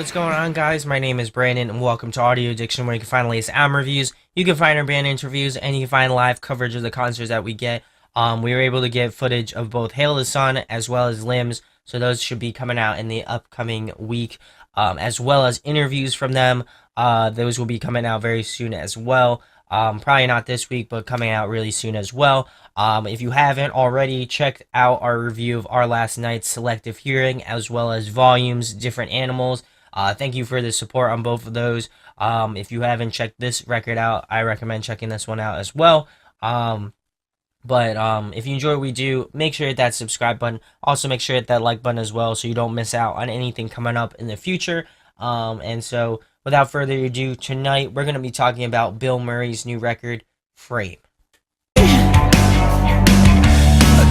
What's going on, guys? My name is Brandon, and welcome to Audio Addiction, where you can find the latest album reviews, you can find our band interviews, and you can find live coverage of the concerts that we get. We were able to get footage of both Hail the Sun as well as Limbs, so those should be coming out in the upcoming week, as well as interviews from them. Those will be coming out very soon as well. Probably not this week, but coming out really soon as well. If you haven't already, checked out our review of Our Last Night's Selective Hearing, as well as Volumes, Different Animals. Thank you for the support on both of those. If you haven't checked this record out, I recommend checking this one out as well. But if you enjoy what we do, make sure to hit that subscribe button. Also, make sure to hit that like button as well so you don't miss out on anything coming up in the future. And so, without further ado, tonight we're going to be talking about Bilmuri's new record, Frame. I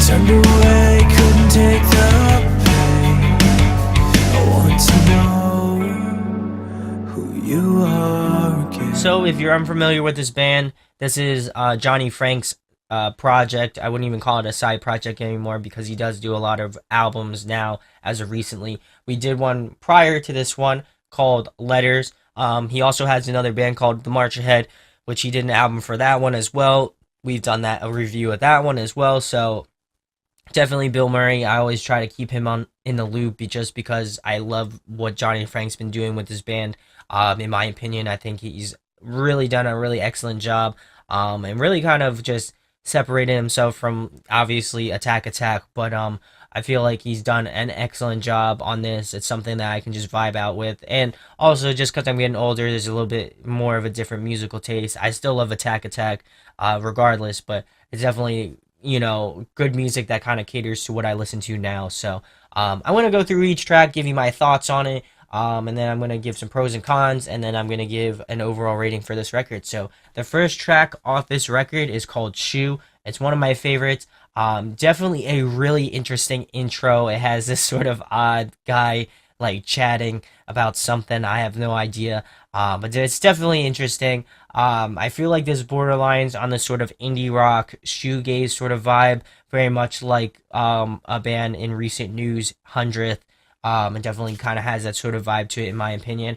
turned away, couldn't take the pain. I want to know who you are again. So, if you're unfamiliar with this band, this is Johnny Frank's project. I wouldn't even call it a side project anymore because he does do a lot of albums now as of recently. We did one prior to this one called Letters. He also has another band called The March Ahead, which he did an album for that one as well. We've done a review of that one as well. So definitely Bilmuri. I always try to keep him in the loop just because I love what Johnny Frank's been doing with his band. In my opinion, I think he's really done a really excellent job, and really kind of just separated himself from obviously Attack, but I feel like he's done an excellent job on this. It's something that I can just vibe out with, and also just because I'm getting older, there's a little bit more of a different musical taste. I still love Attack, regardless, but it's definitely, good music that kind of caters to what I listen to now. So I want to go through each track, give you my thoughts on it, and then I'm going to give some pros and cons, and then I'm going to give an overall rating for this record. So the first track off this record is called Shoe. It's one of my favorites. Definitely a really interesting intro. It has this sort of odd guy like chatting about something. I have no idea, but it's definitely interesting. I feel like this borderlines on the sort of indie rock shoegaze sort of vibe, very much like a band in recent news, 100th. It definitely kind of has that sort of vibe to it, in my opinion.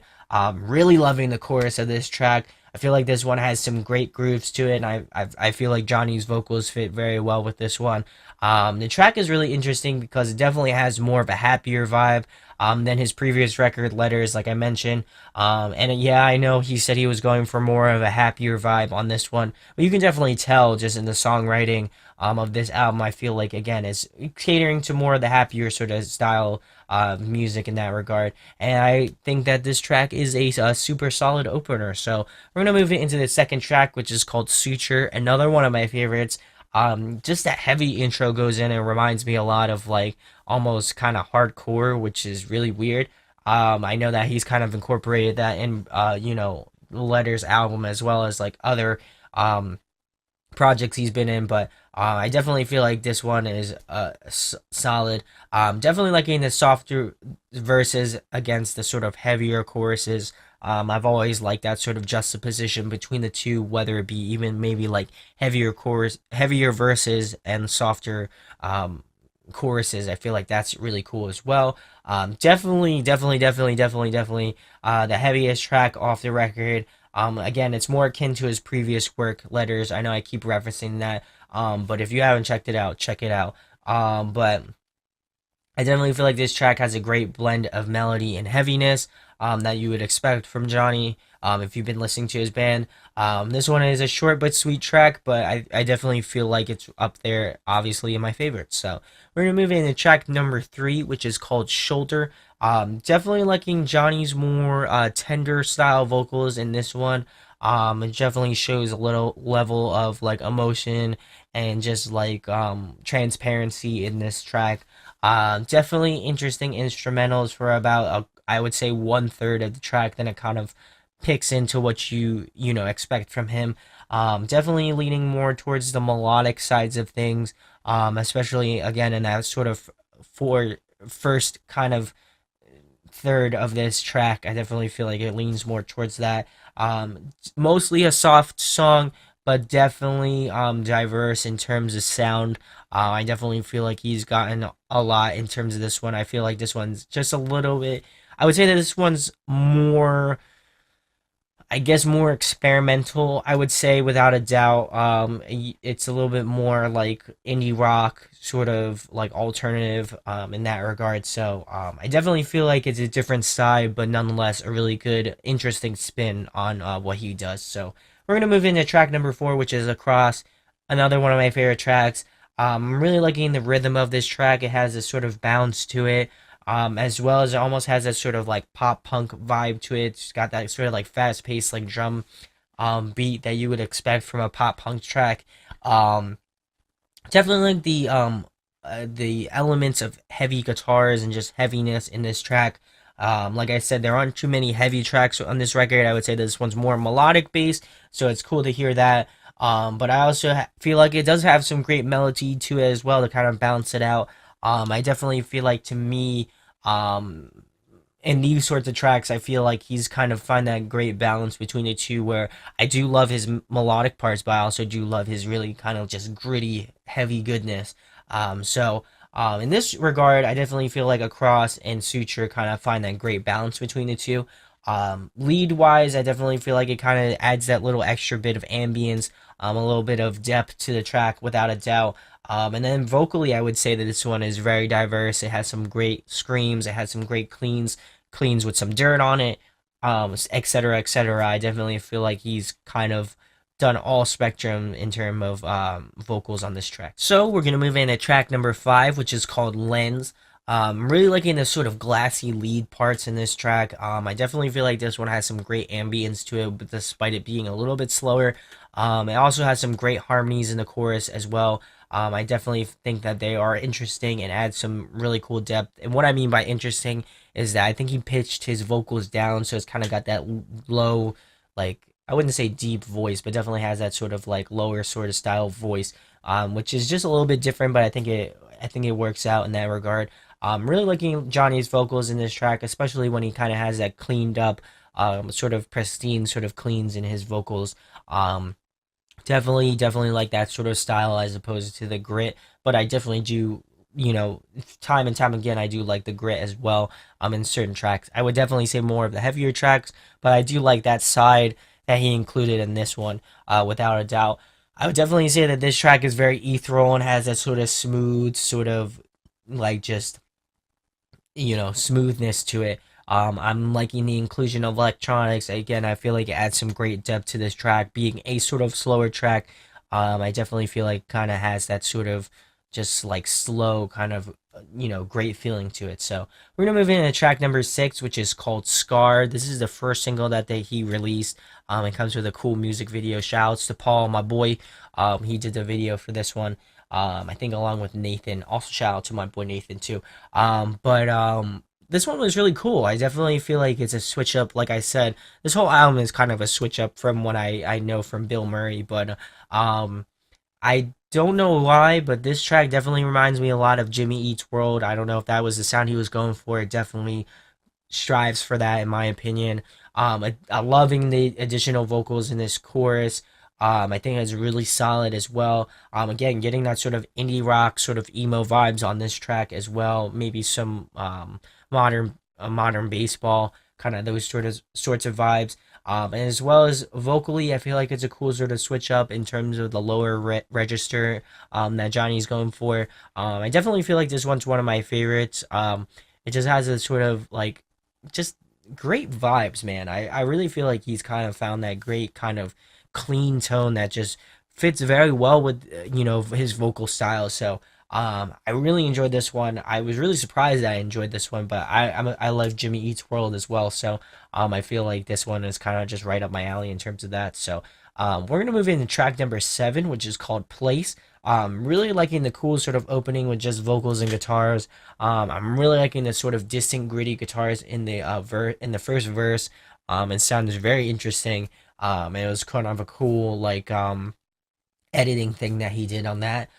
Really loving the chorus of this track. I feel like this one has some great grooves to it, and I feel like Johnny's vocals fit very well with this one. The track is really interesting because it definitely has more of a happier vibe than his previous record, Letters, like I mentioned. And yeah, I know he said he was going for more of a happier vibe on this one, but you can definitely tell just in the songwriting of this album. I feel like, again, it's catering to more of the happier sort of style music in that regard. And I think that this track is a super solid opener. So we're going to move into the second track, which is called Suture, another one of my favorites. Just that heavy intro goes in and reminds me a lot of like almost kind of hardcore, which is really weird. I know that he's kind of incorporated that in, Letters album as well as like other projects he's been in, but I definitely feel like this one is solid. Definitely liking the softer verses against the sort of heavier choruses. I've always liked that sort of juxtaposition between the two, whether it be even maybe like heavier verses and softer choruses. I feel like that's really cool as well. Definitely the heaviest track off the record. Again, it's more akin to his previous work, Letters. I know I keep referencing that, but if you haven't checked it out, check it out. But I definitely feel like this track has a great blend of melody and heaviness that you would expect from Johnny if you've been listening to his band. This one is a short but sweet track, but I definitely feel like it's up there, obviously, in my favorites. So we're going to move into track number 3, which is called Schulter. Definitely liking Johnny's more tender style vocals in this one. It definitely shows a little level of like emotion and just like transparency in this track. Definitely interesting instrumentals for about I would say 1/3 of the track. Then it kind of picks into what you expect from him. Definitely leaning more towards the melodic sides of things, especially again in that sort of first kind of third of this track. I definitely feel like it leans more towards that. Mostly a soft song, but definitely diverse in terms of sound. I definitely feel like he's gotten a lot in terms of this one. I feel like this one's just a little bit. I would say that this one's more, I guess, more experimental. I would say without a doubt. It's a little bit more like indie rock, sort of like alternative, in that regard. So, I definitely feel like it's a different side, but nonetheless a really good, interesting spin on what he does. So we're gonna move into track number four, which is Across, another one of my favorite tracks. I'm really liking the rhythm of this track. It has a sort of bounce to it, as well as it almost has that sort of like pop punk vibe to it. It's got that sort of like fast paced like drum beat that you would expect from a pop punk track. Um, Definitely like the elements of heavy guitars and just heaviness in this track. Like I said, there aren't too many heavy tracks on this record. I would say this one's more melodic based, so it's cool to hear that. But I also feel like it does have some great melody to it as well to kind of balance it out. I definitely feel like, to me, um, in these sorts of tracks, I feel like he's kind of find that great balance between the two, where I do love his melodic parts, but I also do love his really kind of just gritty, heavy goodness. In this regard, I definitely feel like Across and Suture kind of find that great balance between the two. Lead wise, I definitely feel like it kind of adds that little extra bit of ambience, a little bit of depth to the track, without a doubt. And then vocally, I would say that this one is very diverse. It has some great screams. It has some great cleans with some dirt on it, et cetera, et cetera. I definitely feel like he's kind of done all spectrum in terms of vocals on this track. So we're gonna move into track number five, which is called Lenz. Really liking the sort of glassy lead parts in this track. I definitely feel like this one has some great ambience to it, but despite it being a little bit slower, it also has some great harmonies in the chorus as well. I definitely think that they are interesting and add some really cool depth. And what I mean by interesting is that I think he pitched his vocals down, so it's kind of got that low, like, I wouldn't say deep voice, but definitely has that sort of like lower sort of style voice, which is just a little bit different. But I think it works out in that regard. Really liking Johnny's vocals in this track, especially when he kind of has that cleaned up, sort of pristine sort of cleans in his vocals. Definitely like that sort of style as opposed to the grit. But I definitely do, time and time again, I do like the grit as well. In certain tracks, I would definitely say more of the heavier tracks, but I do like that side that he included in this one, without a doubt. I would definitely say that this track is very ethereal and has that sort of smooth, sort of like just smoothness to it. I'm liking the inclusion of electronics. Again, I feel like it adds some great depth to this track. Being a sort of slower track, I definitely feel like kind of has that sort of just like slow kind of great feeling to it. So we're gonna move into track number six, which is called Scar. This is the first single that he released. It comes with a cool music video. Shouts to Paul, my boy. He did the video for this one. I think along with Nathan. Also shout out to my boy Nathan too. But This one was really cool. I definitely feel like it's a switch up. Like I said, this whole album is kind of a switch up from what I know from Bilmuri, but I don't know why, but this track definitely reminds me a lot of Jimmy Eats World. I don't know if that was the sound he was going for. It definitely strives for that, in my opinion. I'm loving the additional vocals in this chorus. I think it's really solid as well. Again, getting that sort of indie rock, sort of emo vibes on this track as well. Maybe some modern baseball, kind of those sorts of vibes. And as well as vocally, I feel like it's a cool sort of switch up in terms of the lower register that Johnny's going for. I definitely feel like this one's one of my favorites. It just has a sort of like just great vibes, man. I really feel like he's kind of found that great kind of clean tone that just fits very well with his vocal style. So I really enjoyed this one. I was really surprised that I enjoyed this one, but I love Jimmy Eats World as well. So I feel like this one is kind of just right up my alley in terms of that. So we're gonna move into track number seven, which is called Place. Really liking the cool sort of opening with just vocals and guitars. I'm really liking the sort of distant, gritty guitars in the in the first verse. It sounds very interesting. It was kind of a cool like editing thing that he did on that.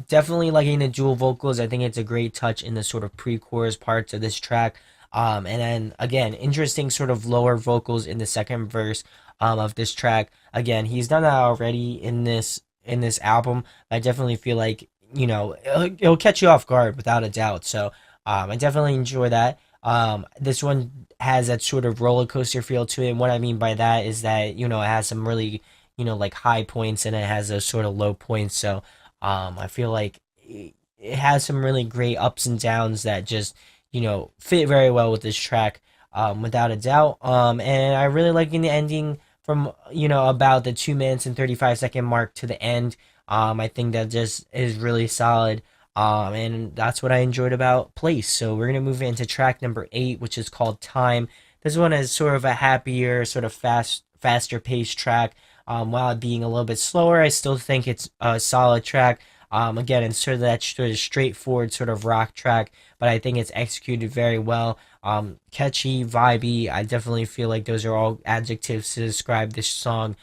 Definitely liking the dual vocals. I think it's a great touch in the sort of pre-chorus parts of this track. And then again, interesting sort of lower vocals in the second verse of this track. Again, he's done that already in this album. I definitely feel like it'll catch you off guard without a doubt. So I definitely enjoy that. This one has that sort of roller coaster feel to it. And what I mean by that is that, it has some really, like high points and it has those sort of low points. So I feel like it has some really great ups and downs that just, fit very well with this track, without a doubt. And I really like the ending from, about the 2 minutes and 35-second mark to the end. I think that just is really solid. And that's what I enjoyed about Place. So we're gonna move into track number 8, which is called Time. This one is sort of a happier, sort of faster paced track. While it being a little bit slower, I still think it's a solid track. Again, it's sort of straightforward sort of rock track, but I think it's executed very well. Catchy, vibey. I definitely feel like those are all adjectives to describe this song,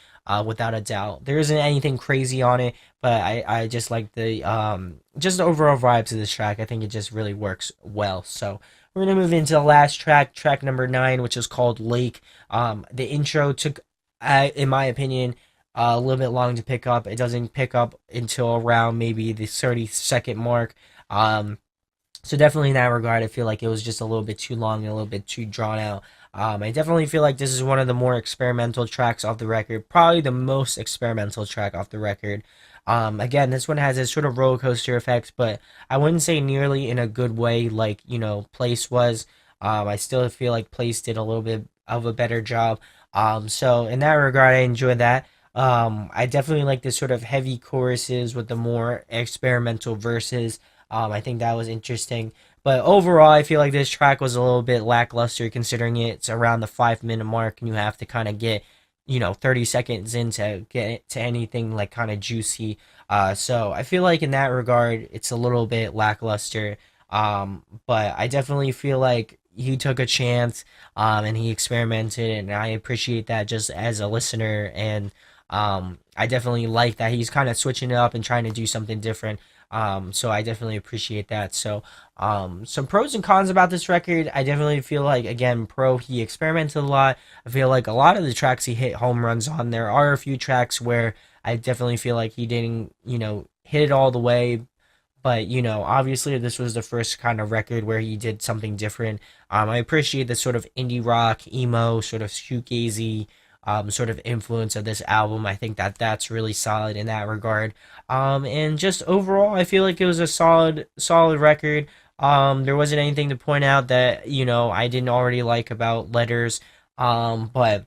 without a doubt. There isn't anything crazy on it, but I just like just the overall vibes of this track. I think it just really works well. So we're gonna move into the last track, track number 9, which is called Lake. The intro took, in my opinion, a little bit long to pick up. It doesn't pick up until around maybe the 30-second mark. So definitely in that regard, I feel like it was just a little bit too long and a little bit too drawn out. I definitely feel like this is one of the more experimental tracks off the record, probably the most experimental track off the record. Again, this one has a sort of roller coaster effect, but I wouldn't say nearly in a good way like, Place was. I still feel like Place did a little bit of a better job. So in that regard, I enjoyed that. I definitely like the sort of heavy choruses with the more experimental verses. I think that was interesting. But overall, I feel like this track was a little bit lackluster considering it's around the 5 minute mark and you have to kind of get, 30 seconds in to get to anything like kind of juicy. So I feel like in that regard, it's a little bit lackluster. But I definitely feel like he took a chance, and he experimented, and I appreciate that just as a listener. And I definitely like that he's kind of switching it up and trying to do something different. So I definitely appreciate that. So, some pros and cons about this record. I definitely feel like, again, he experimented a lot. I feel like a lot of the tracks he hit home runs on. There are a few tracks where I definitely feel like he didn't, hit it all the way. But, obviously this was the first kind of record where he did something different. I appreciate the sort of indie rock, emo, sort of shoegazy, sort of influence of this album. I think that that's really solid in that regard. And just overall, I feel like it was a solid record. There wasn't anything to point out that, I didn't already like about Letters. But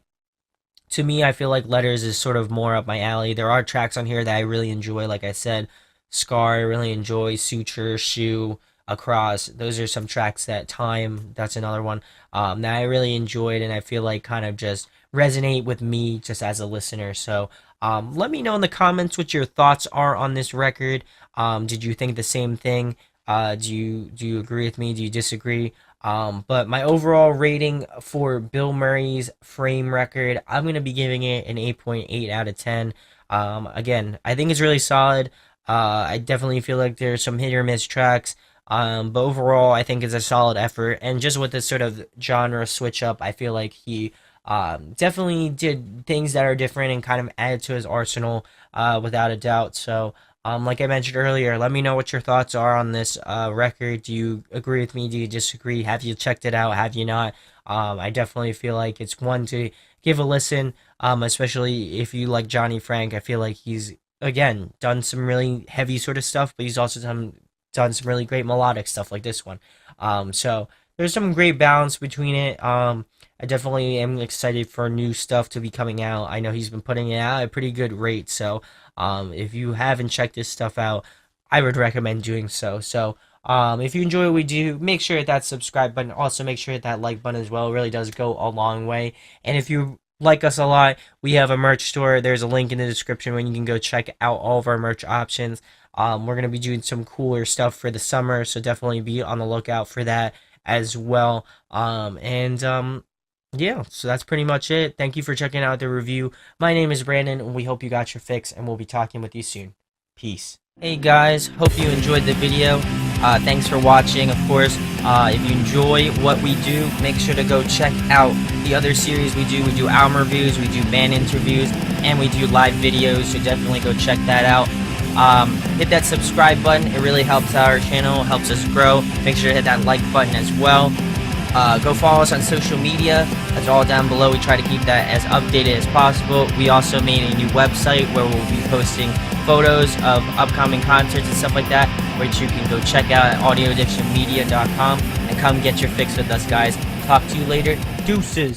to me, I feel like Letters is sort of more up my alley. There are tracks on here that I really enjoy, like I said. Scar, I really enjoy. Suture, Shoe, Across. Those are some tracks that Time, that's another one, that I really enjoyed and I feel like kind of just resonate with me just as a listener. So let me know in the comments what your thoughts are on this record. Did you think the same thing? Do you agree with me? Do you disagree? But my overall rating for Bilmuri's Frame record, I'm going to be giving it an 8.8 out of 10. Again, I think it's really solid. I definitely feel like there's some hit or miss tracks. But overall, I think it's a solid effort. And just with this sort of genre switch up, I feel like he definitely did things that are different and kind of added to his arsenal, without a doubt. So, like I mentioned earlier, let me know what your thoughts are on this record. Do you agree with me? Do you disagree? Have you checked it out? Have you not? I definitely feel like it's one to give a listen, especially if you like Johnny Frank. I feel like he's, again, done some really heavy sort of stuff, but he's also done some really great melodic stuff like this one. So there's some great balance between it. I definitely am excited for new stuff to be coming out. I know he's been putting it out at a pretty good rate. So if you haven't checked this stuff out, I would recommend doing so. So if you enjoy what we do, make sure to hit that subscribe button. Also, make sure to hit that like button as well. It really does go a long way. And if you like us a lot, we have a merch store. There's a link in the description where you can go check out all of our merch options. We're going to be doing some cooler stuff for the summer, so definitely be on the lookout for that as well. Yeah, so that's pretty much it. Thank you for checking out the review. My name is Brandon, and we hope you got your fix, and we'll be talking with you soon. Peace. Hey guys, hope you enjoyed the video. Thanks for watching, of course. If you enjoy what we do, make sure to go check out the other series we do. We do album reviews, we do band interviews, and we do live videos, so definitely go check that out. Hit that subscribe button. It really helps our channel, helps us grow. Make sure to hit that like button as well. Go follow us on social media. That's all down below. We try to keep that as updated as possible. We also made a new website where we'll be posting photos of upcoming concerts and stuff like that, which you can go check out at audioaddictionmedia.com and come get your fix with us, guys. Talk to you later. Deuces.